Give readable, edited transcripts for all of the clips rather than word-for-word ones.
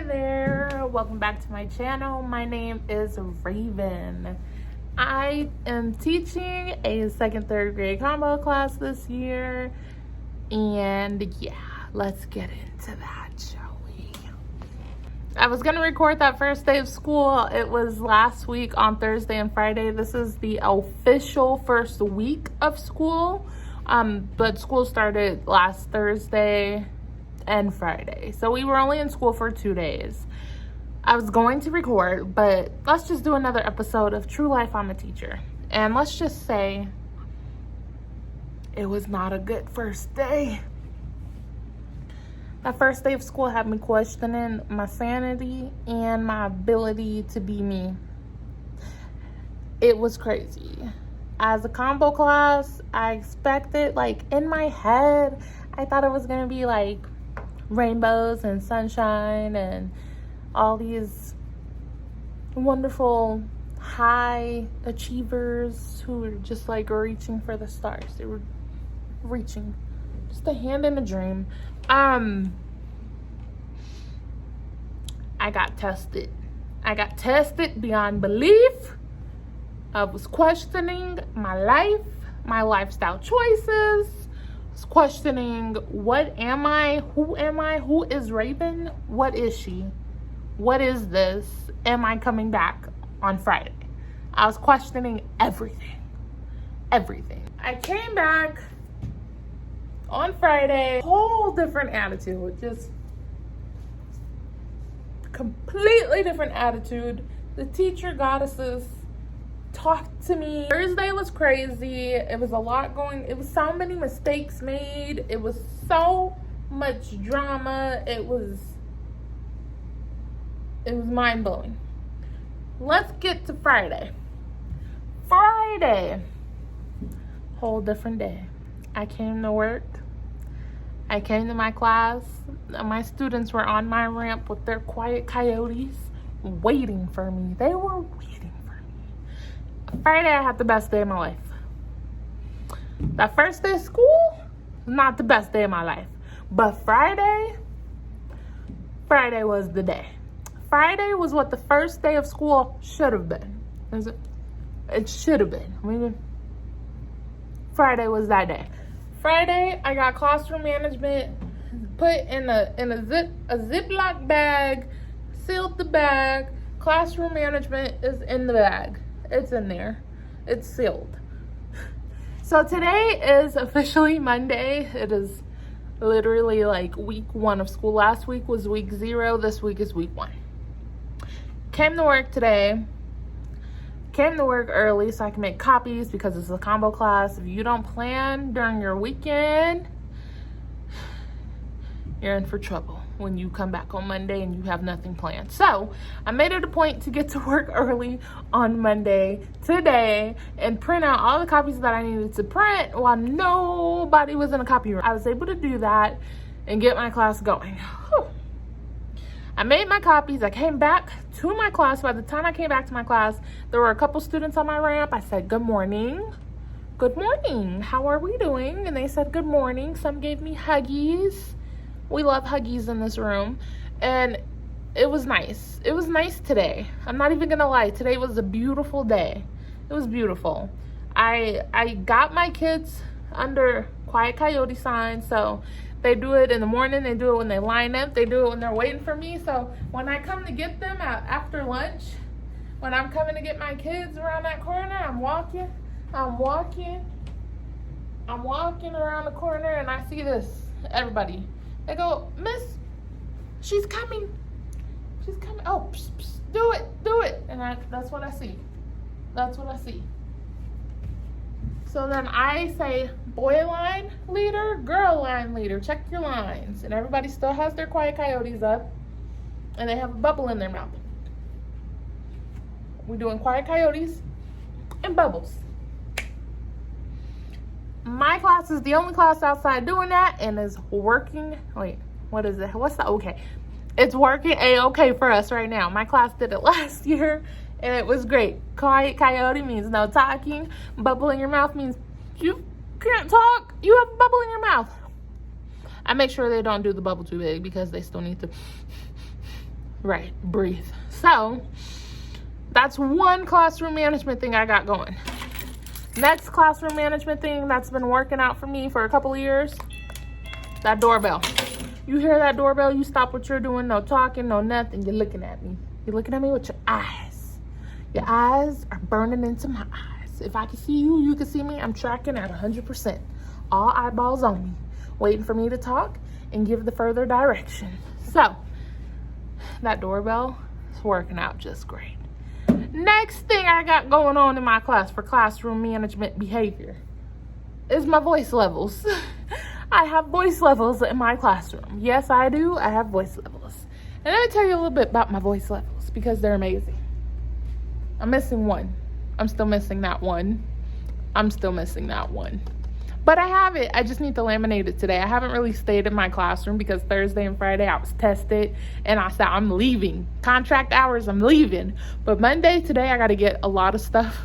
there, welcome back to my channel. My name is Raven. I am teaching a second, third grade combo class this year, and yeah, let's get into that, shall we? I was gonna record that first day of school. It was last week on Thursday and Friday. This is the official first week of school, but school started last Thursday and Friday. So we were only in school for 2 days. I was going to record, but let's just do another episode of True Life I'm a Teacher. And let's just say it was not a good first day. That first day of school had me questioning my sanity and my ability to be me. It was crazy. As a combo class, I expected, like, in my head, I thought it was gonna be like rainbows and sunshine and all these wonderful high achievers who were just like reaching for the stars. They were reaching, just a hand in a dream. I got tested. I got tested beyond belief. I was questioning my life, my lifestyle choices. Was questioning, what am I? Who is Raven? What is she? What is this? Am I coming back on Friday? I was questioning everything. I came back on Friday, whole different attitude, just completely different attitude. The teacher goddesses talked to me. Thursday was crazy. It was a lot going. It was so many mistakes made. It was so much drama. It was mind-blowing. Let's get to Friday. Whole different day. I came to work. I came to my class. My students were on my ramp with their quiet coyotes waiting for me. They were waiting. Friday, I had the best day of my life. That first day of school, not the best day of my life. But Friday was the day. Friday was what the first day of school should have been. It should have been. Friday was that day. Friday, I got classroom management put in a Ziploc bag, sealed the bag. Classroom management is in the bag. It's in there. It's sealed. So today is officially Monday. It is literally like week 1 of school. Last week was week 0. This week is week 1. Came to work today. Came to work early so I can make copies because it's a combo class. If you don't plan during your weekend, you're in for trouble when you come back on Monday and you have nothing planned. So I made it a point to get to work early on Monday today and print out all the copies that I needed to print while nobody was in a copy room. I was able to do that and get my class going. Whew. I made my copies. I came back to my class. By the time I came back to my class, there were a couple students on my ramp. I said, good morning. Good morning. How are we doing? And they said, good morning. Some gave me huggies. We love huggies in this room. And it was nice. It was nice today. I'm not even gonna lie. Today was a beautiful day. It was beautiful. I got my kids under quiet coyote signs. So they do it in the morning. They do it when they line up. They do it when they're waiting for me. So when I come to get them after lunch, when I'm coming to get my kids around that corner, I'm walking around the corner and I see this, everybody. They go, Miss, she's coming. Oh, psh, psh, do it. And that's what I see. So then I say, boy line leader, girl line leader, check your lines. And everybody still has their quiet coyotes up and they have a bubble in their mouth. We're doing quiet coyotes and bubbles. My class is the only class outside doing that and is working. Wait, what is it? What's the okay? It's working A-okay for us right now. My class did it last year and it was great. Quiet coyote means no talking. Bubble in your mouth means you can't talk. You have a bubble in your mouth. I make sure they don't do the bubble too big because they still need to Right, breathe. So that's one classroom management thing I got going. Next classroom management thing that's been working out for me for a couple of years, that doorbell. You hear that doorbell, you stop what you're doing, no talking, no nothing. You're looking at me. You're looking at me with your eyes. Your eyes are burning into my eyes. If I can see you, you can see me. I'm tracking at 100%. All eyeballs on me, waiting for me to talk and give the further direction. So that doorbell is working out just great. Next thing I got going on in my class for classroom management behavior is my voice levels. I have voice levels in my classroom. Yes, I do. I have voice levels. And let me tell you a little bit about my voice levels because they're amazing. I'm missing one. I'm still missing that one. I'm still missing that one. But I have it. I just need to laminate it today. I haven't really stayed in my classroom because Thursday and Friday I was tested and I said, I'm leaving. Contract hours, I'm leaving. But Monday, today, I got to get a lot of stuff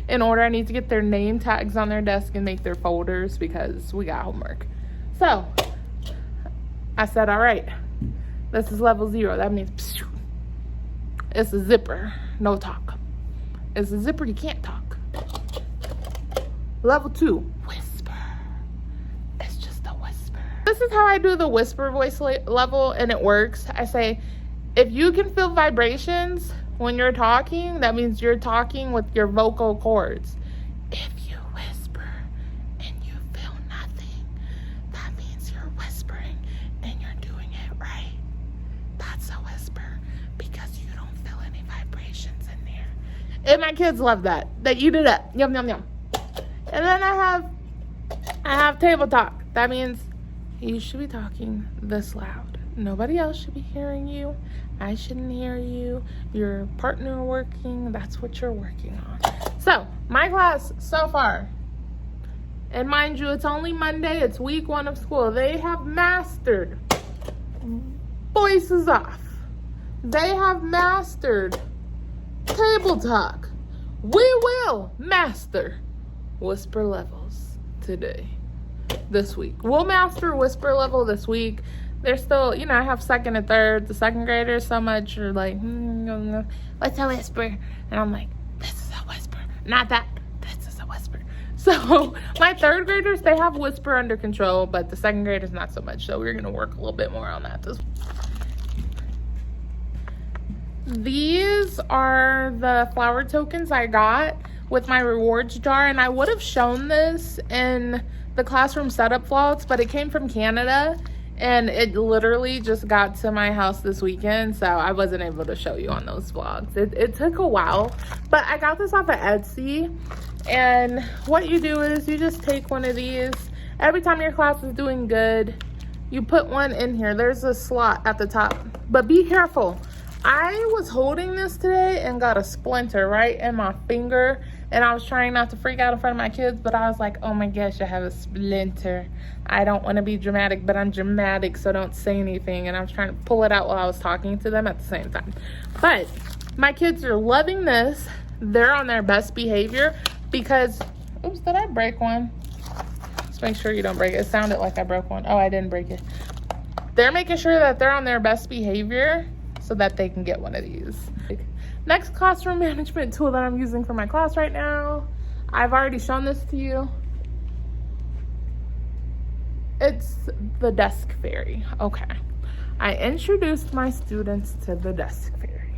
in order. I need to get their name tags on their desk and make their folders because we got homework. So I said, all right, this is level 0. That means it's a zipper, no talk. It's a zipper, you can't talk. Level 2, whisper. It's just a whisper. This is how I do the whisper voice level, and it works. I say, if you can feel vibrations when you're talking, that means you're talking with your vocal cords. If you whisper and you feel nothing, that means you're whispering and you're doing it right. That's a whisper because you don't feel any vibrations in there. And my kids love that. They eat it up. Yum, yum, yum. And then I have table talk. That means you should be talking this loud. Nobody else should be hearing you. I shouldn't hear you. Your partner working. That's what you're working on. So my class so far, and mind you, it's only Monday. It's week 1 of school. They have mastered voices off. They have mastered table talk. We will master whisper levels this week. We'll master whisper level this week. They're still, I have second and third. The second graders so much are like, what's a whisper? And I'm like, this is a whisper. Not that, this is a whisper. So my third graders, they have whisper under control, but the second graders not so much. So we're gonna work a little bit more on that. These are the flower tokens I got with my rewards jar, and I would have shown this in the classroom setup vlogs, but it came from Canada and it literally just got to my house this weekend, so I wasn't able to show you on those vlogs. It took a while, but I got this off of Etsy. And what you do is you just take one of these. Every time your class is doing good, you put one in here. There's a slot at the top, but be careful. I was holding this today and got a splinter right in my finger, and I was trying not to freak out in front of my kids, but I was like, oh my gosh, I have a splinter. I don't want to be dramatic, but I'm dramatic, so don't say anything. And I was trying to pull it out while I was talking to them at the same time. But my kids are loving this. They're on their best behavior because, oops, did I break one? Let's make sure you don't break it. It sounded like I broke one. Oh, I didn't break it. They're making sure that they're on their best behavior so that they can get one of these. Next classroom management tool that I'm using for my class right now, I've already shown this to you. It's the desk fairy. Okay. I introduced my students to the desk fairy.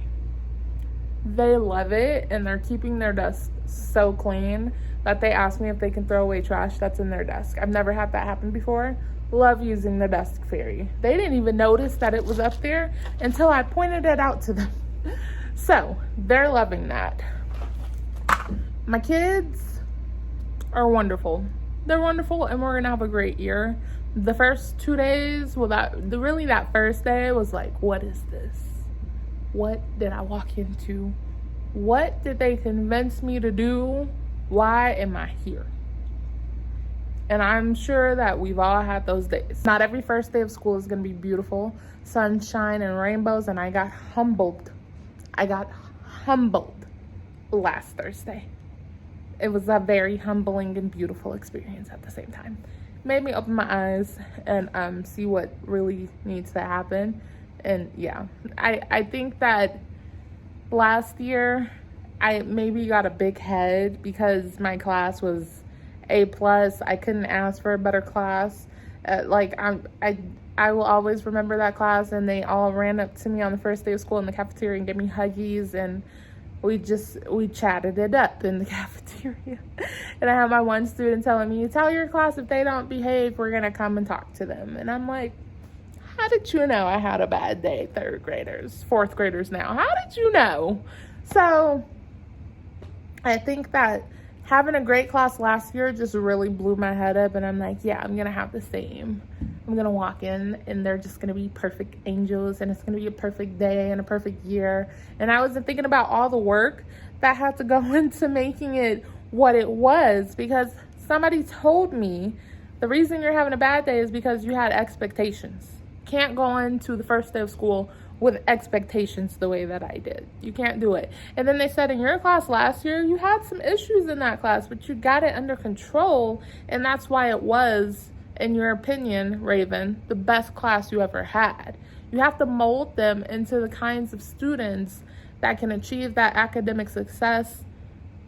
They love it, and they're keeping their desk so clean that they ask me if they can throw away trash that's in their desk. I've never had that happen before. Love using the desk fairy. They didn't even notice that it was up there until I pointed it out to them. So they're loving that. My kids are wonderful. They're wonderful, and we're gonna have a great year. The first 2 days, well, that first day was like, what is this? What did I walk into? What did they convince me to do? Why am I here? And I'm sure that we've all had those days. Not every first day of school is going to be beautiful, sunshine and rainbows, and I got humbled. Last Thursday. It was a very humbling and beautiful experience at the same time. Made me open my eyes and see what really needs to happen And yeah, I think that last year I maybe got a big head because my class was A plus. I couldn't ask for a better class. I will always remember that class, and they all ran up to me on the first day of school in the cafeteria and gave me huggies, and we chatted it up in the cafeteria. And I had my one student telling me, tell your class if they don't behave, we're gonna come and talk to them. And I'm like, how did you know I had a bad day? Third graders, fourth graders now. How did you know? So I think that having a great class last year just really blew my head up, and I'm like, yeah, I'm gonna have the same. I'm gonna walk in and they're just gonna be perfect angels, and it's gonna be a perfect day and a perfect year. And I wasn't thinking about all the work that had to go into making it what it was, because somebody told me the reason you're having a bad day is because you had expectations. Can't go into the first day of school with expectations the way that I did. You can't do it. And then they said in your class last year, you had some issues in that class, but you got it under control. And that's why it was, in your opinion, Raven, the best class you ever had. You have to mold them into the kinds of students that can achieve that academic success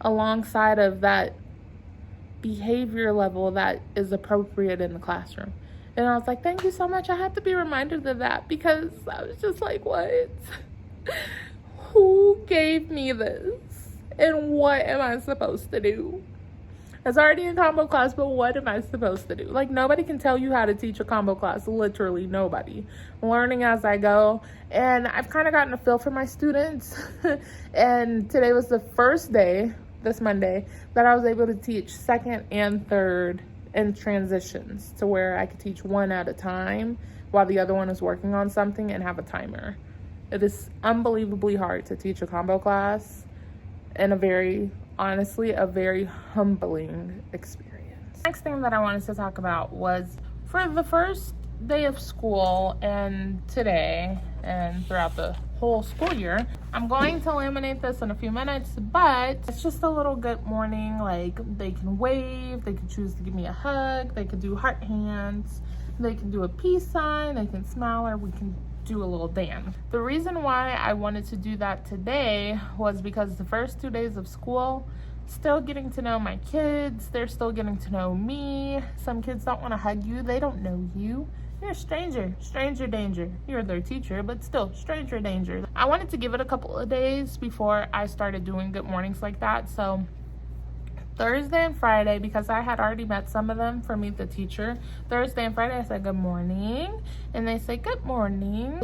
alongside of that behavior level that is appropriate in the classroom. And I was like, thank you so much. I had to be reminded of that, because I was just like, what? Who gave me this? And what am I supposed to do? It's already a combo class, but what am I supposed to do? Like, nobody can tell you how to teach a combo class. Literally nobody. I'm learning as I go. And I've kind of gotten a feel for my students. And today was the first day, this Monday, that I was able to teach second and third and transitions, to where I could teach one at a time while the other one is working on something and have a timer. It is unbelievably hard to teach a combo class, and honestly, a very humbling experience. Next thing that I wanted to talk about was, for the first day of school and today and throughout the whole school year, I'm going to laminate this in a few minutes, but it's just a little good morning. Like, they can wave, they can choose to give me a hug, they can do heart hands, they can do a peace sign, they can smile, or we can do a little dance. The reason why I wanted to do that today was because the first 2 days of school, still getting to know my kids, they're still getting to know me. Some kids don't want to hug you, they don't know you. You're a stranger danger. You're their teacher, but still stranger danger. I wanted to give it a couple of days before I started doing good mornings like that. So Thursday and Friday, because I had already met some of them for Meet the Teacher, Thursday and Friday I said good morning, and they say good morning.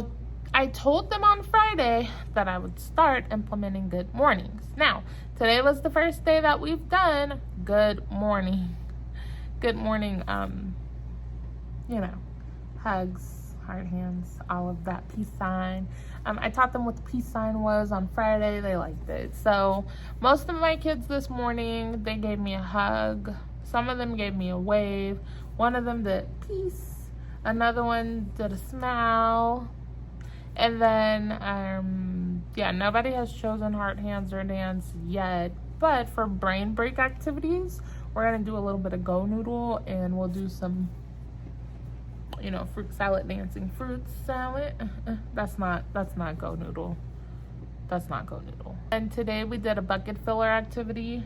I told them on Friday that I would start implementing good mornings. Now, today was the first day that we've done good morning. Good morning, hugs, heart hands, all of that, peace sign. I taught them what the peace sign was on Friday. They liked it. So most of my kids this morning, they gave me a hug. Some of them gave me a wave. One of them did peace. Another one did a smile. And then, nobody has chosen heart hands or dance yet. But for brain break activities, we're going to do a little bit of Go Noodle, and we'll do some fruit salad dancing. Fruit salad, that's not Go Noodle. That's not Go Noodle. And today we did a bucket filler activity.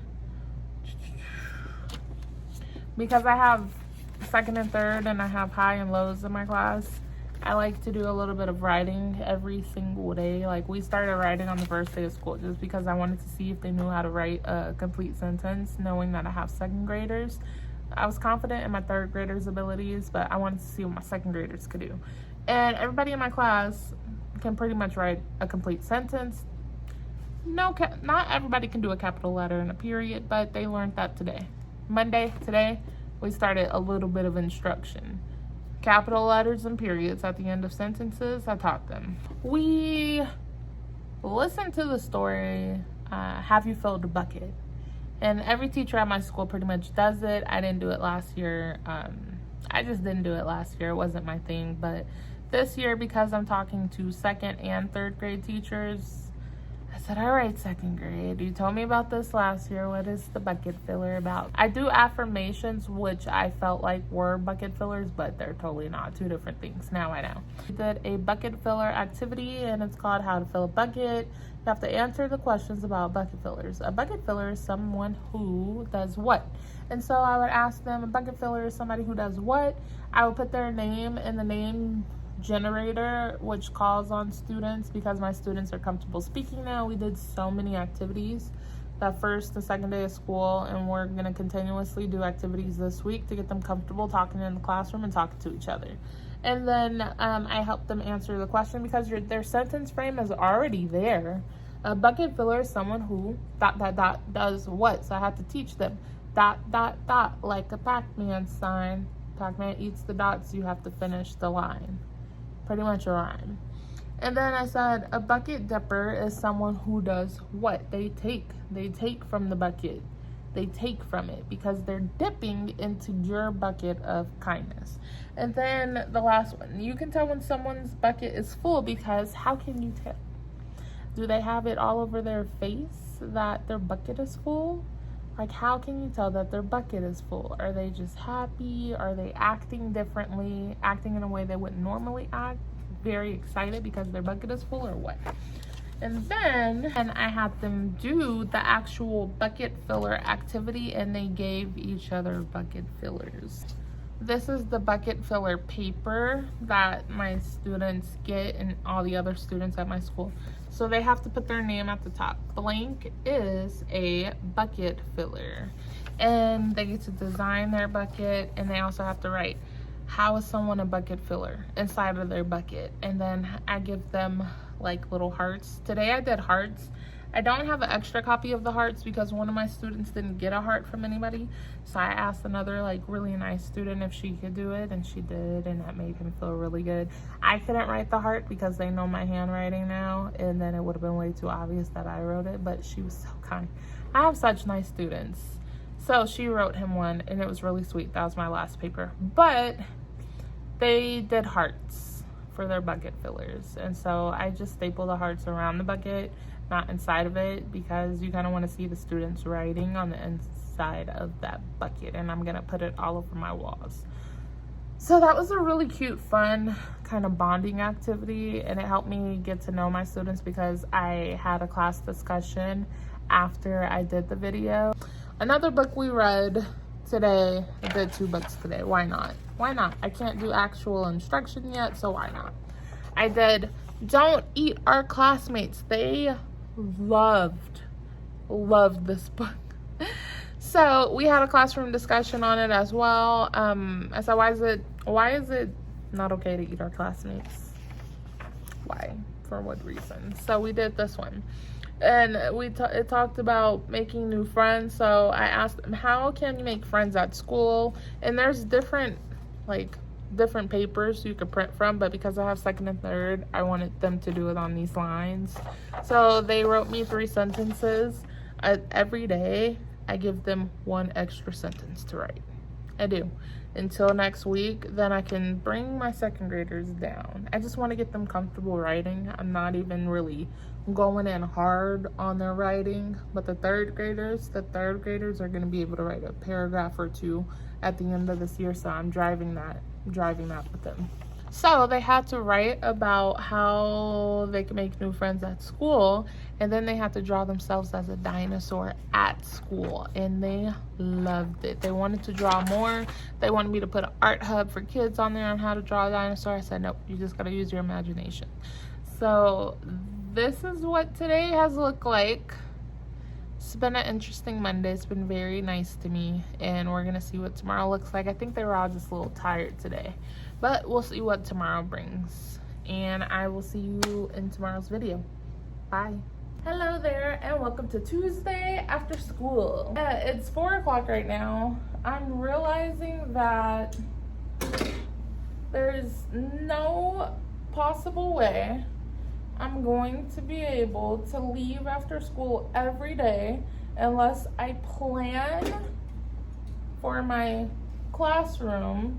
Because I have second and third, and I have high and lows in my class, I like to do a little bit of writing every single day. Like, we started writing on the first day of school just because I wanted to see if they knew how to write a complete sentence, knowing that I have second graders. I was confident in my third graders' abilities, but I wanted to see what my second graders could do. And everybody in my class can pretty much write a complete sentence. Not everybody can do a capital letter and a period, but they learned that today. Today, we started a little bit of instruction. Capital letters and periods at the end of sentences, I taught them. We listened to the story, Have You Filled a Bucket? And every teacher at my school pretty much does it. I didn't do it last year. I just didn't do it last year. It wasn't my thing. But this year, because I'm talking to second and third grade teachers, I said, all right, second grade, you told me about this last year. What is the bucket filler about? I do affirmations, which I felt like were bucket fillers, but they're totally not. Two different things. Now I know. We did a bucket filler activity, and it's called How to Fill a Bucket. You have to answer the questions about bucket fillers. A bucket filler is someone who does what? And so I would ask them, a bucket filler is somebody who does what? I would put their name in the name generator, which calls on students because my students are comfortable speaking now. We did so many activities that first and second day of school, and we're going to continuously do activities this week to get them comfortable talking in the classroom and talking to each other. And then I help them answer the question because their sentence frame is already there. A bucket filler is someone who ... does what? So I have to teach them ... like a Pac-Man sign. Pac-Man eats the dots, you have to finish the line. Pretty much a rhyme. And then I said a bucket dipper is someone who does what? They take from the bucket. They take from it because they're dipping into your bucket of kindness. And then the last one, you can tell when someone's bucket is full because how can you tell? Do they have it all over their face that their bucket is full? Like, how can you tell that their bucket is full? Are they just happy? Are they acting differently? Acting in a way they wouldn't normally act? Very excited because their bucket is full or what? And then I had them do the actual bucket filler activity, and they gave each other bucket fillers. This is the bucket filler paper that my students get and all the other students at my school. So they have to put their name at the top. Blank is a bucket filler. And they get to design their bucket, and they also have to write, how is someone a bucket filler inside of their bucket? And then I give them like little hearts. Today I did hearts. I don't have an extra copy of the hearts because one of my students didn't get a heart from anybody. So I asked another like really nice student if she could do it, and she did, and that made him feel really good. I couldn't write the heart because they know my handwriting now, and then it would have been way too obvious that I wrote it, but she was so kind. I have such nice students. So she wrote him one, and it was really sweet. That was my last paper. But they did hearts for their bucket fillers, and so I just staple the hearts around the bucket, not inside of it, because you kind of want to see the students writing on the inside of that bucket, and I'm gonna put it all over my walls. So that was a really cute, fun kind of bonding activity, and it helped me get to know my students because I had a class discussion after I did the video. Another book we read today, I did 2 books today. Why not? Why not? I can't do actual instruction yet, so why not? I did Don't Eat Our Classmates. They loved this book. So we had a classroom discussion on it as well. I said, why is it not okay to eat our classmates? Why? For what reason? So we did this one. And it talked about making new friends. So I asked them, how can you make friends at school? And there's different papers you could print from, but because I have second and third, I wanted them to do it on these lines. So they wrote me 3 sentences. Every day, I give them 1 extra sentence to write. I do. Until next week, then I can bring my second graders down. I just want to get them comfortable writing. I'm not even really going in hard on their writing, but the third graders are going to be able to write a paragraph or 2 at the end of this year, so I'm driving that with them. So they had to write about how they can make new friends at school, and then they had to draw themselves as a dinosaur at school, and they loved it. They wanted to draw more. They wanted me to put an art hub for kids on there on how to draw a dinosaur. I said, nope, you just gotta use your imagination. So this is what today has looked like. It's been an interesting Monday. It's been very nice to me, and we're gonna see what tomorrow looks like. I think they were all just a little tired today, but we'll see what tomorrow brings, and I will see you in tomorrow's video. Bye. Hello there, and welcome to Tuesday after school. It's 4 o'clock right now. I'm realizing that there's no possible way I'm going to be able to leave after school every day unless I plan for my classroom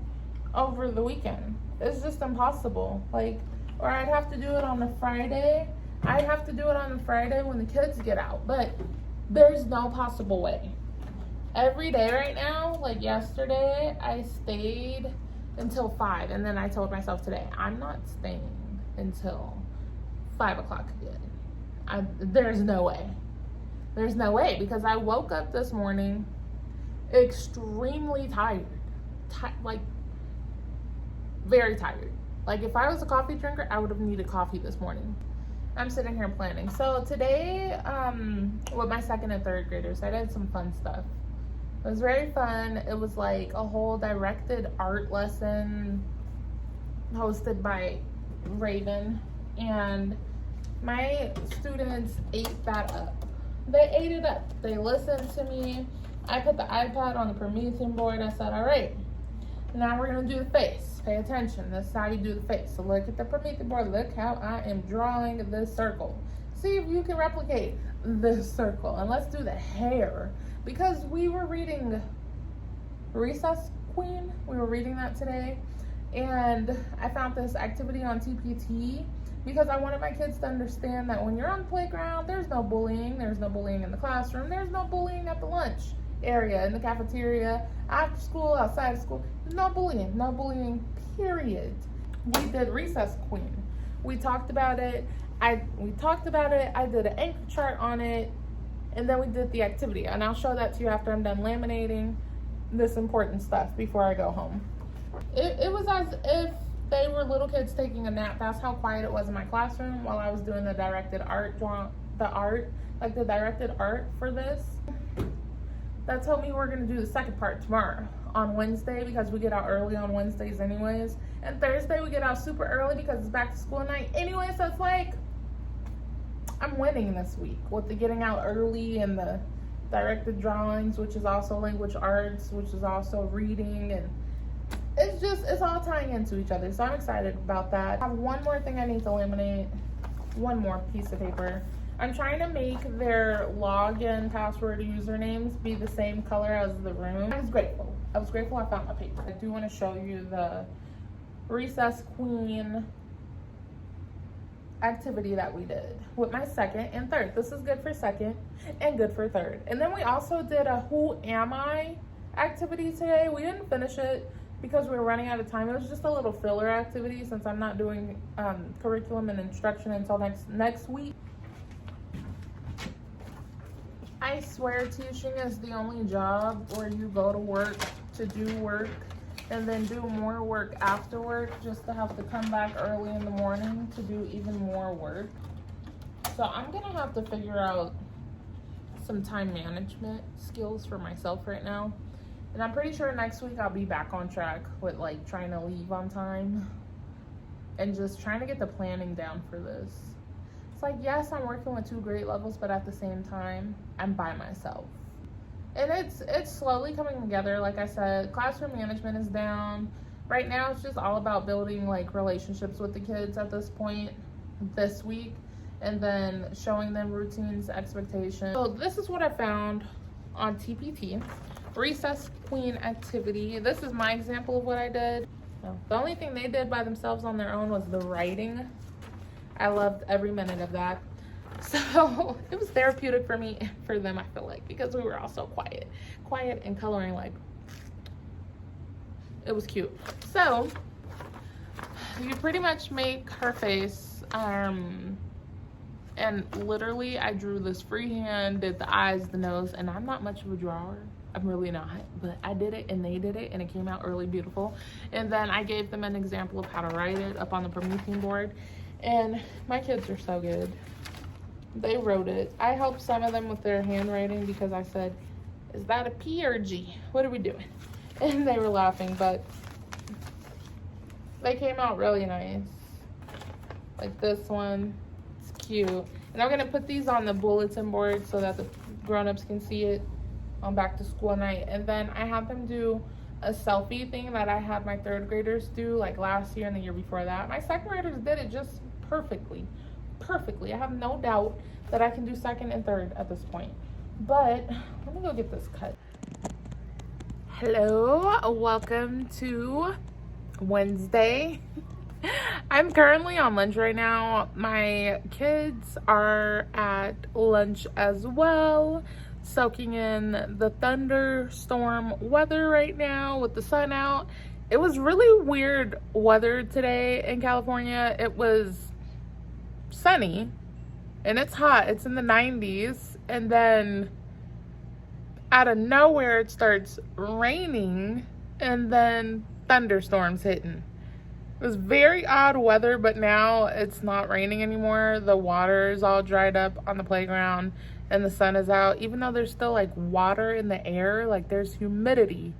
over the weekend. It's just impossible. Or I'd have to do it on a Friday I'd have to do it on a Friday when the kids get out, but there's no possible way. Every day right now, like yesterday, I stayed until 5, and then I told myself today, I'm not staying until 5 o'clock again. There's no way. There's no way, because I woke up this morning extremely tired. Like, very tired. Like, if I was a coffee drinker, I would have needed coffee this morning. I'm sitting here planning. So today, with my 2nd and 3rd graders, I did some fun stuff. It was very fun. It was like a whole directed art lesson hosted by Raven, and my students ate that up. They ate it up. They listened to me. I put the iPad on the Promethean board. I said, all right, now we're going to do the face. Pay attention. This is how you do the face. So look at the Promethean board. Look how I am drawing this circle. See if you can replicate this circle. And let's do the hair. Because we were reading Recess Queen. We were reading that today. And I found this activity on TPT because I wanted my kids to understand that when you're on the playground, there's no bullying. There's no bullying in the classroom. There's no bullying at the lunch area, in the cafeteria, after school, outside of school. There's no bullying. No bullying, period. We did Recess Queen. We talked about it. I did an anchor chart on it. And then we did the activity. And I'll show that to you after I'm done laminating this important stuff before I go home. It was as if they were little kids taking a nap. That's how quiet it was in my classroom while I was doing the directed art for this. That told me we're going to do the second part tomorrow on Wednesday, because we get out early on Wednesdays anyways. And Thursday we get out super early because it's back to school night anyway. So it's like, I'm winning this week with the getting out early and the directed drawings, which is also language arts, which is also reading, and it's all tying into each other. So I'm excited about that. I have one more thing I need to laminate, one more piece of paper. I'm trying to make their login, password, usernames be the same color as the room. I was grateful I found my paper. I do want to show you the Recess Queen activity that we did with my 2nd and 3rd. This is good for 2nd and good for 3rd. And then we also did a Who Am I activity today. We didn't finish it because we were running out of time. It was just a little filler activity since I'm not doing curriculum and instruction until next week. I swear teaching is the only job where you go to work to do work and then do more work after work just to have to come back early in the morning to do even more work. So I'm gonna have to figure out some time management skills for myself right now. And I'm pretty sure next week I'll be back on track with like trying to leave on time and just trying to get the planning down for this. It's like, yes, I'm working with 2 grade levels, but at the same time, I'm by myself. And it's slowly coming together. Like I said, classroom management is down. Right now, it's just all about building like relationships with the kids at this point this week, and then showing them routines, expectations. So this is what I found on TPT, Recess Queen activity. This is my example of what I did. The only thing they did by themselves on their own was the writing. I loved every minute of that. So it was therapeutic for me and for them, I feel like, because we were all so quiet and coloring, like, it was cute. So you pretty much make her face, and literally I drew this freehand, did the eyes, the nose, and I'm not much of a drawer. I'm really not, but I did it and they did it and it came out really beautiful. And then I gave them an example of how to write it up on the Promethean board. And my kids are so good. They wrote it. I helped some of them with their handwriting because I said, is that a P or a G? What are we doing? And they were laughing, but they came out really nice. Like this one, it's cute. And I'm gonna put these on the bulletin board so that the grown-ups can see it on back to school night. And then I have them do a selfie thing that I had my 3rd graders do like last year and the year before that. My 2nd graders did it just perfectly. I have no doubt that I can do 2nd and 3rd at this point. But let me go get this cut. Hello, welcome to Wednesday. I'm currently on lunch right now. My kids are at lunch as well, soaking in the thunderstorm weather right now with the sun out. It was really weird weather today in California. It was sunny and it's hot. It's in the 90s, and then out of nowhere it starts raining and then thunderstorms hitting. It was very odd weather, but now it's not raining anymore. The water is all dried up on the playground and the sun is out. Even though there's still like water in the air, like there's humidity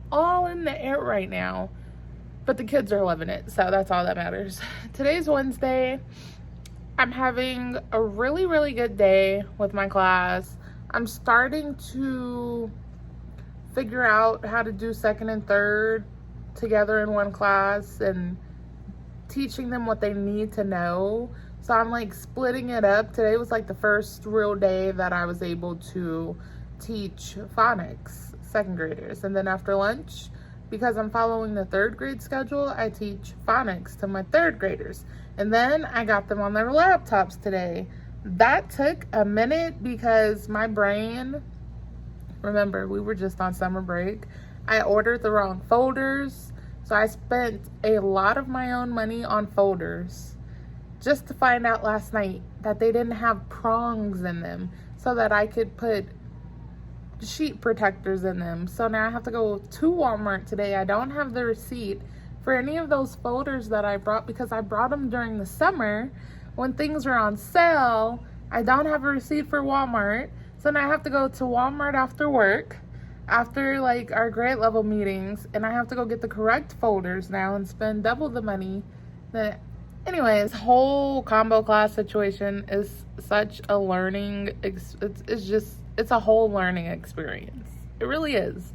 all in the air right now. But the kids are loving it, so that's all that matters. Today's Wednesday. I'm having a really, really good day with my class. I'm starting to figure out how to do second and third together in one class and teaching them what they need to know. So I'm like splitting it up. Today was like the first real day that I was able to teach phonics, second graders. And then after lunch, because I'm following the third grade schedule, I teach phonics to my third graders. And then I got them on their laptops today. That took a minute because my brain, remember, we were just on summer break. I ordered the wrong folders. So I spent a lot of my own money on folders just to find out last night that they didn't have prongs in them so that I could put sheet protectors in them. So now I have to go to Walmart today. I don't have the receipt for any of those folders that I brought because I brought them during the summer when things were on sale. I don't have a receipt for Walmart. So now I have to go to Walmart after work, after like our grade level meetings, and I have to go get the correct folders now and spend double the money. Anyways, whole combo class situation is such a learning, it's a whole learning experience. It really is.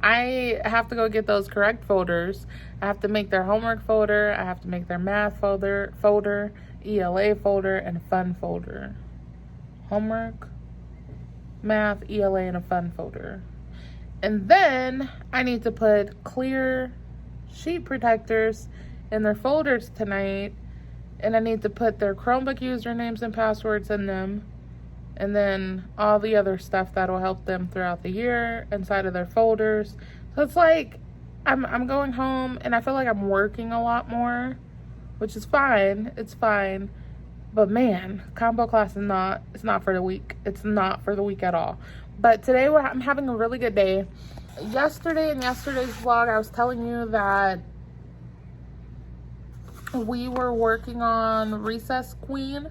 I have to go get those correct folders. I have to make their homework folder. I have to make their math folder, ELA folder, and a fun folder. Homework, math, ELA, and a fun folder. And then I need to put clear sheet protectors in their folders tonight. And I need to put their Chromebook usernames and passwords in them. And then all the other stuff that will help them throughout the year inside of their folders. So it's like I'm going home and I feel like I'm working a lot more, which is fine. It's fine. But man, combo class it's not for the week. It's not for the week at all. But today I'm having a really good day. Yesterday in yesterday's vlog, I was telling you that we were working on Recess Queen.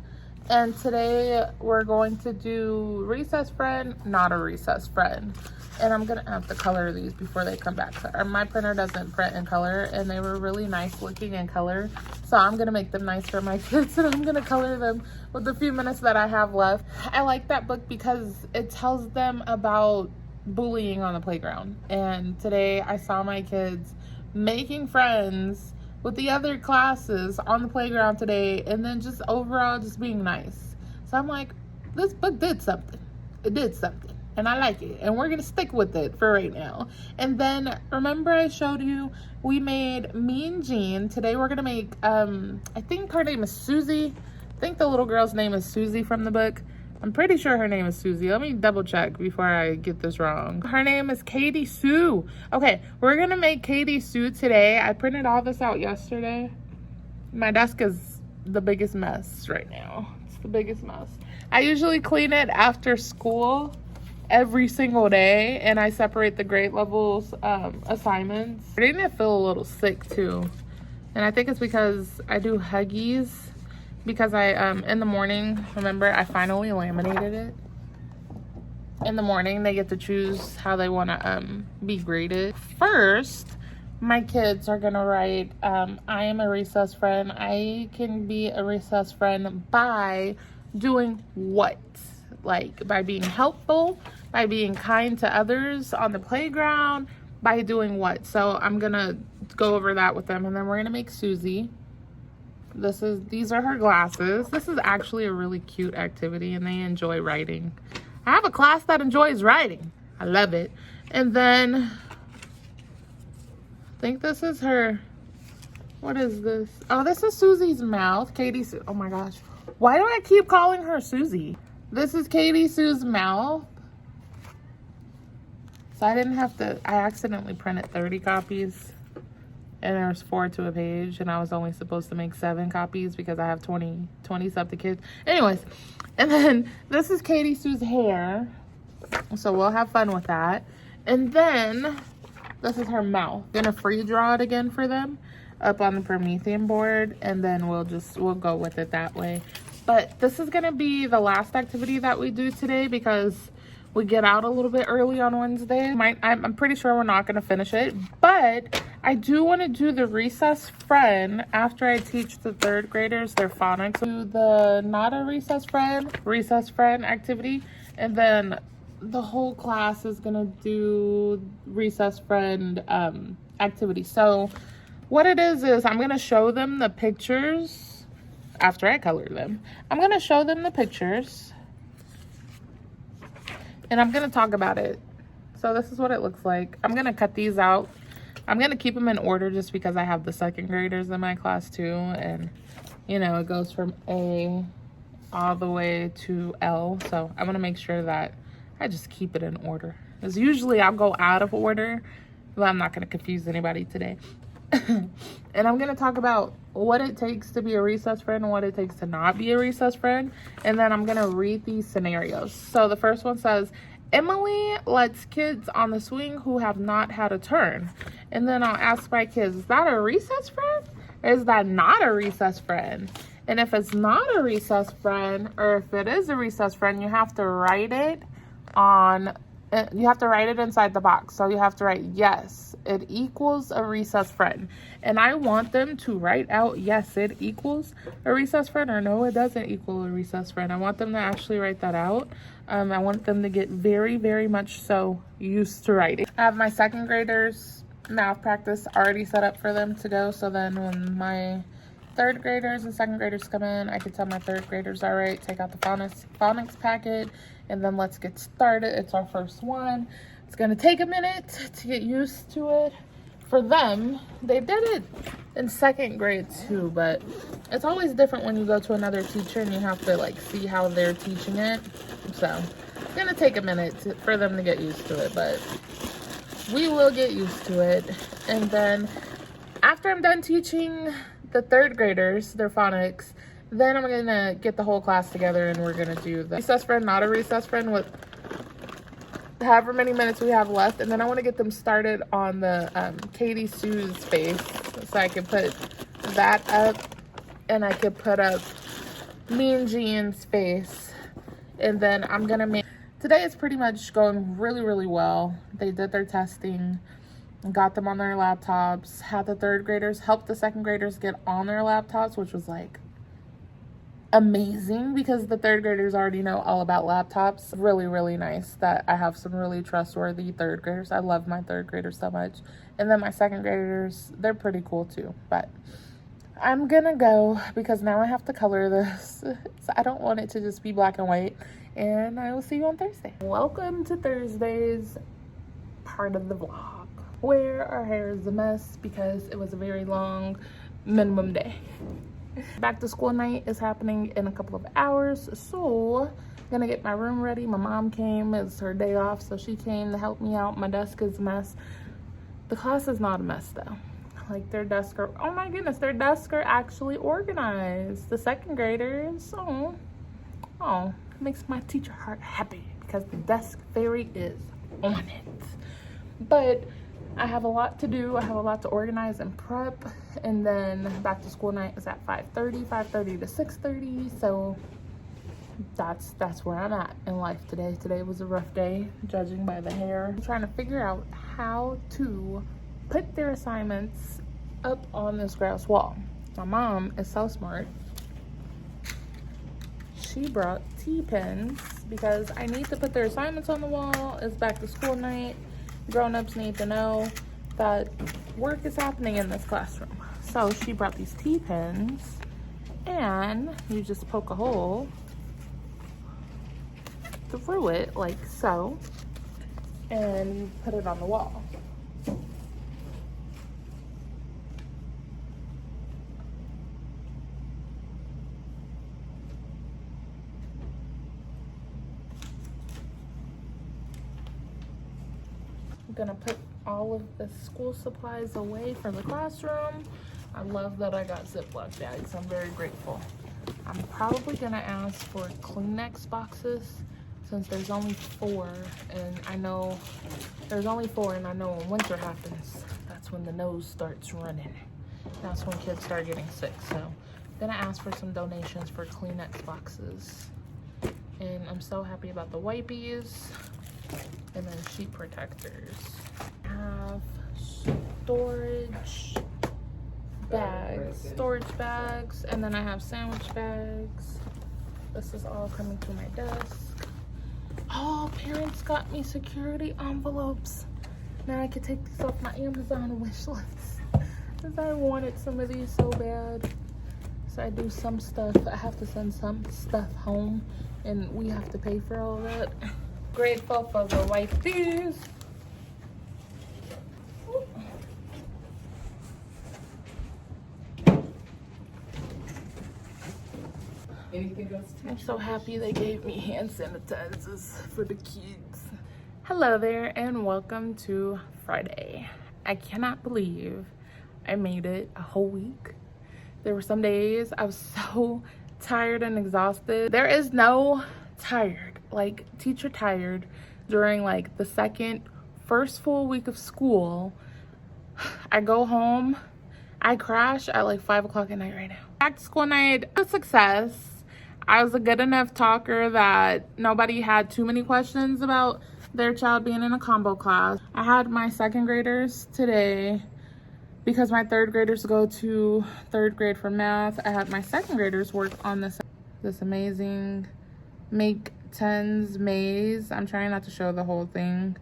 And today we're going to do Recess Friend, not a Recess Friend. And I'm gonna have to color these before they come back. My printer doesn't print in color, and they were really nice looking in color. So I'm gonna make them nice for my kids, and I'm gonna color them with the few minutes that I have left. I like that book because it tells them about bullying on the playground. And today I saw my kids making friends with the other classes on the playground today, and then just overall just being nice. So I'm like, this book did something. It did something, and I like it, and we're gonna stick with it for right now. And then remember I showed you we made Mean Jean. Today we're gonna make I think her name is Susie. I think the little girl's name is Susie from the book. I'm pretty sure her name is Susie. Let me double check before I get this wrong. Her name is Katie Sue. Okay, we're gonna make Katie Sue today. I printed all this out yesterday. My desk is the biggest mess right now. It's the biggest mess. I usually clean it after school every single day, and I separate the grade levels assignments. I think I feel a little sick too. And I think it's because I do Huggies. Because in the morning, remember, I finally laminated it. In the morning, they get to choose how they want to be graded. First, my kids are going to write, I am a recess friend. I can be a recess friend by doing what? Like, by being helpful, by being kind to others on the playground, by doing what? So I'm going to go over that with them. And then we're going to make Susie. These are her glasses. This is actually a really cute activity, and they enjoy writing. I have a class that enjoys writing. I love it. And then I think this is her What is this? Oh, this is Susie's mouth. Katie Sue. Oh my gosh. Why do I keep calling her Susie? This is Katie Sue's mouth. So I didn't have to, I accidentally printed 30 copies. And there was 4 to a page. And I was only supposed to make 7 copies because I have 20 something kids. Anyways. And then this is Katie Sue's hair. So we'll have fun with that. And then this is her mouth. I'm gonna free draw it again for them up on the Promethean board, and then we'll go with it that way. But this is gonna be the last activity that we do today because we get out a little bit early on Wednesday. I'm pretty sure we're not gonna finish it, but I do want to do the recess friend after I teach the 3rd graders their phonics. Do the not a recess friend activity, and then the whole class is gonna do recess friend activity. So what it is I'm gonna show them the pictures after I color them. I'm gonna show them the pictures and I'm gonna talk about it. So this is what it looks like. I'm gonna cut these out. I'm gonna keep them in order just because I have the 2nd graders in my class too, and you know, it goes from A all the way to L. So I wanna make sure that I just keep it in order. Because usually I'll go out of order, but I'm not going to confuse anybody today. And I'm going to talk about what it takes to be a recess friend and what it takes to not be a recess friend. And then I'm going to read these scenarios. So the first one says, Emily lets kids on the swing who have not had a turn. And then I'll ask my kids, is that a recess friend? Or is that not a recess friend? And if it's not a recess friend, or if it is a recess friend, you have to write it inside the box. So you have to write, yes, it equals a recess friend. And I want them to write out, yes, it equals a recess friend, or no, it doesn't equal a recess friend. I want them to actually write that out. I want them to get very, very much so used to writing. I have my 2nd graders math practice already set up for them to go. So then when my 3rd graders and 2nd graders come in, I can tell my 3rd graders, all right, take out the phonics packet, and then let's get started. It's our first one. It's gonna take a minute to get used to it. For them, they did it in 2nd grade too, but it's always different when you go to another teacher and you have to like see how they're teaching it. So it's gonna take a minute for them to get used to it, but we will get used to it. And then after I'm done teaching the 3rd graders their phonics, then I'm gonna get the whole class together and we're gonna do the recess friend, not a recess friend, with however many minutes we have left. And then I want to get them started on the Katie Sue's face, so I can put that up, and I could put up Mean Jean's face. And then I'm gonna make, today is pretty much going really, really well. They did their testing, got them on their laptops, had the 3rd graders help the 2nd graders get on their laptops, which was like amazing because the 3rd graders already know all about laptops. Really, really nice that I have some really trustworthy 3rd graders. I love my 3rd graders so much. And then my 2nd graders, they're pretty cool too. But I'm gonna go because now I have to color this. So I don't want it to just be black and white. And I will see you on Thursday. Welcome to Thursday's part of the vlog, where our hair is a mess because it was a very long minimum day. Back to school night is happening in a couple of hours, so I'm gonna get my room ready. My mom came, it's her day off, so she came to help me out. My desk is a mess. The class is not a mess though. Like their desks are, oh my goodness, their desks are actually organized. The 2nd graders, oh, makes my teacher heart happy because the desk fairy is on it. But I have a lot to do. I have a lot to organize and prep. And then back to school night is at 5:30 to 6:30. So that's where I'm at in life today. Today was a rough day, judging by the hair. I'm trying to figure out how to put their assignments up on this grass wall. My mom is so smart. She brought T-pens because I need to put their assignments on the wall. It's back to school night. Grown-ups need to know that work is happening in this classroom. So she brought these T-pens, and you just poke a hole through it like so, and you put it on the wall. I'm gonna put all of the school supplies away for the classroom. I love that I got Ziploc bags. I'm very grateful. I'm probably gonna ask for Kleenex boxes since there's only 4, and I know there's only 4, and I know when winter happens, that's when the nose starts running. That's when kids start getting sick. So I'm gonna ask for some donations for Kleenex boxes. And I'm so happy about the wipies and then sheet protectors. I have storage bags, and then I have sandwich bags. This is all coming to my desk. Oh, parents got me security envelopes. Now I can take these off my Amazon wish list. Because I wanted some of these so bad. So I do some stuff. I have to send some stuff home, and we have to pay for all that. Grateful for the wipies. I'm so happy they gave me hand sanitizers for the kids. Hello there, and welcome to Friday. I cannot believe I made it a whole week. There were some days I was so tired and exhausted. There is no tired, like teacher tired, during like the first full week of school. I go home, I crash at like 5 o'clock at night right now. Back to school night, a success. I was a good enough talker that nobody had too many questions about their child being in a combo class. I had my 2nd graders today because my 3rd graders go to 3rd grade for math. I had my 2nd graders work on this amazing Make Tens maze. I'm trying not to show the whole thing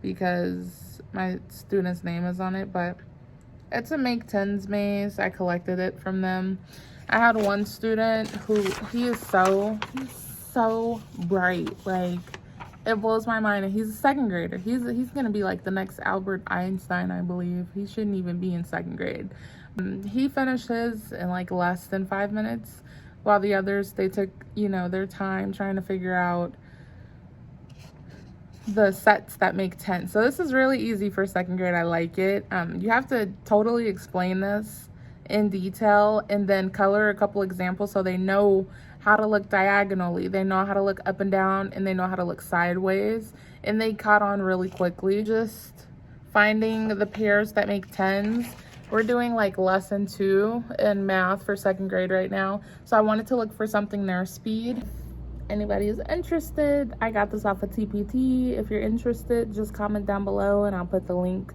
because my student's name is on it, but it's a Make Tens maze. I collected it from them. I had one student who he's so bright, like it blows my mind. And he's a 2nd grader. He's gonna be like the next Albert Einstein, I believe. He shouldn't even be in 2nd grade. He finished his in like less than 5 minutes, while the others, they took, you know, their time trying to figure out the sets that make 10. So this is really easy for 2nd grade. I like it. You have to totally explain this in detail and then color a couple examples so they know how to look diagonally, they know how to look up and down, and they know how to look sideways. And they caught on really quickly. Just finding the pairs that make 10s. We're doing like lesson 2 in math for 2nd grade right now, so I wanted to look for something their speed. Anybody is interested, I got this off of TPT. If you're interested, just comment down below and I'll put the link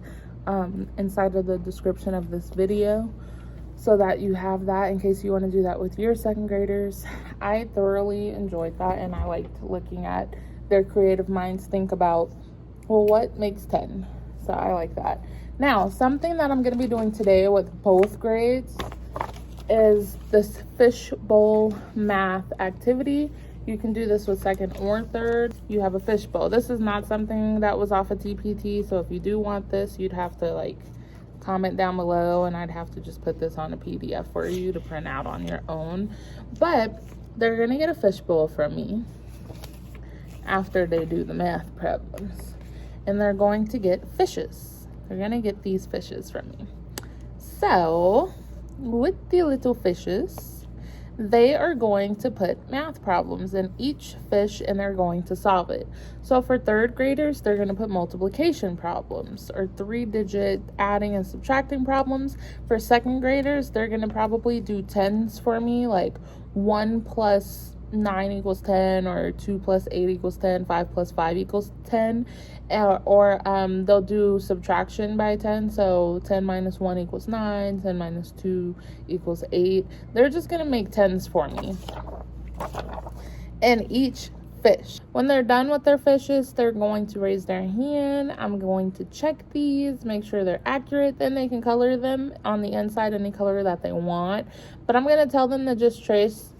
inside of the description of this video so that you have that in case you want to do that with your 2nd graders. I thoroughly enjoyed that, and I liked looking at their creative minds think about, well, what makes 10? So I like that. Now, something that I'm going to be doing today with both grades is this fishbowl math activity. You can do this with 2nd or 3rd. You have a fishbowl. This is not something that was off of TPT, so if you do want this, you'd have to like comment down below, and I'd have to just put this on a PDF for you to print out on your own. But they're going to get a fishbowl from me after they do the math problems, and they're going to get fishes. They're going to get these fishes from me. So with the little fishes, they are going to put math problems in each fish, and they're going to solve it. So for 3rd graders, they're going to put multiplication problems or 3-digit adding and subtracting problems. For 2nd graders, they're going to probably do 10s for me, like 1 plus 9 equals 10, or 2 plus 8 equals 10, 5 plus 5 equals 10, or they'll do subtraction by 10, so 10 minus 1 equals 9, 10 minus 2 equals 8. They're just gonna make 10s for me in each fish. When they're done with their fishes, they're going to raise their hand. I'm going to check these, make sure they're accurate, then they can color them on the inside any color that they want. But I'm going to tell them to just trace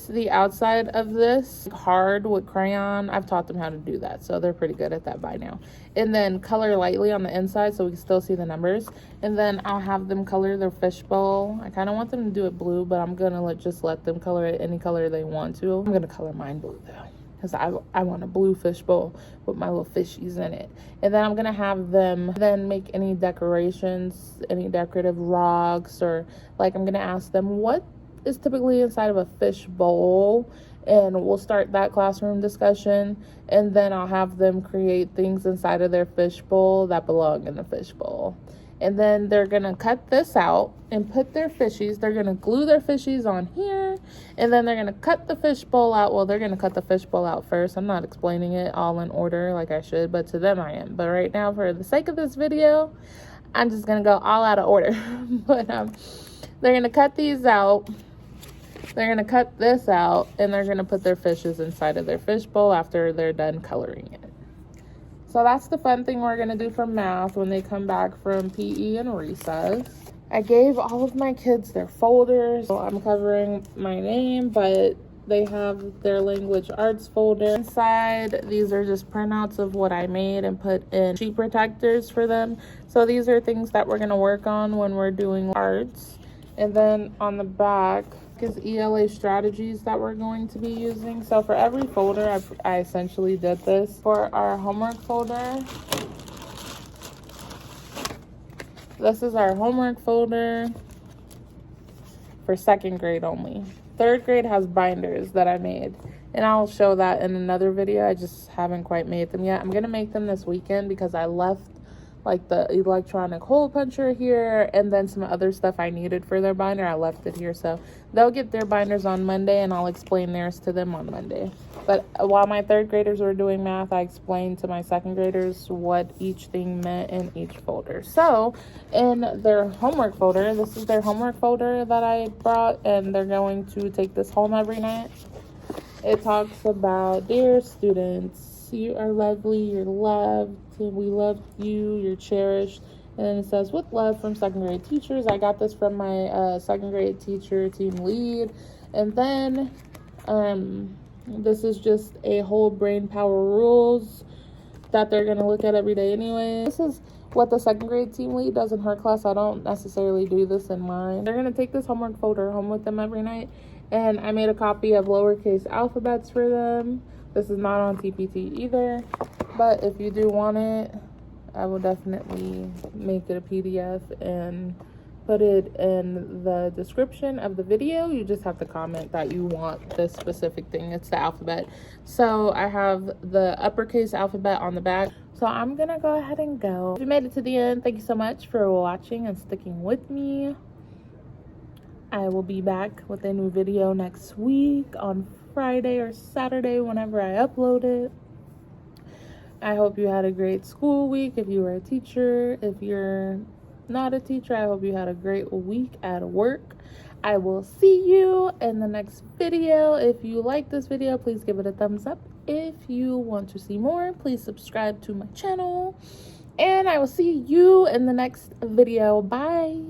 the outside of this hard with crayon. I've taught them how to do that, so they're pretty good at that by now. And then color lightly on the inside so we can still see the numbers. And then I'll have them color their fishbowl. I kind of want them to do it blue, but I'm going to just let them color it any color they want to. I'm going to color mine blue though, because I want a blue fish bowl with my little fishies in it. And then I'm gonna have them then make any decorations, any decorative rocks, or like I'm gonna ask them what is typically inside of a fish bowl, and we'll start that classroom discussion. And then I'll have them create things inside of their fish bowl that belong in the fish bowl. And then they're gonna cut this out and put their fishies, they're gonna glue their fishies on here, and then they're gonna cut the fish bowl out. Well, they're gonna cut the fish bowl out first. I'm not explaining it all in order like I should, but to them I am. But right now, for the sake of this video, I'm just gonna go all out of order. But they're gonna cut these out. They're gonna cut this out, and they're gonna put their fishes inside of their fish bowl after they're done coloring it. So that's the fun thing we're gonna do for math when they come back from PE and recess. I gave all of my kids their folders. So I'm covering my name, but they have their language arts folder. Inside, these are just printouts of what I made and put in sheet protectors for them. So these are things that we're gonna work on when we're doing arts. And then on the back is ELA strategies that we're going to be using. So for every folder, I essentially did this. For our homework folder, this is our homework folder for 2nd grade only. 3rd grade has binders that I made, and I'll show that in another video. I just haven't quite made them yet. I'm gonna make them this weekend because I left like the electronic hole puncher here, and then some other stuff I needed for their binder. I left it here, so they'll get their binders on Monday, and I'll explain theirs to them on Monday. But while my 3rd graders were doing math, I explained to my 2nd graders what each thing meant in each folder. So in their homework folder, this is their homework folder that I brought, and they're going to take this home every night. It talks about, dear students, you are lovely, you're loved, we love you, you're cherished. And then it says, with love from 2nd grade teachers. I got this from my 2nd grade teacher team lead. And then this is just a whole brain power rules that they're going to look at every day anyway. This is what the 2nd grade team lead does in her class. I don't necessarily do this in mine. They're going to take this homework folder home with them every night. And I made a copy of lowercase alphabets for them. This is not on TPT either, but if you do want it, I will definitely make it a PDF and put it in the description of the video. You just have to comment that you want this specific thing. It's the alphabet. So I have the uppercase alphabet on the back. So I'm gonna go ahead and go. If you made it to the end, thank you so much for watching and sticking with me. I will be back with a new video next week on Friday or Saturday, whenever I upload it. I hope you had a great school week if you were a teacher. If you're not a teacher, I hope you had a great week at work. I will see you in the next video. If you like this video, please give it a thumbs up. If you want to see more, please subscribe to my channel. And I will see you in the next video. Bye.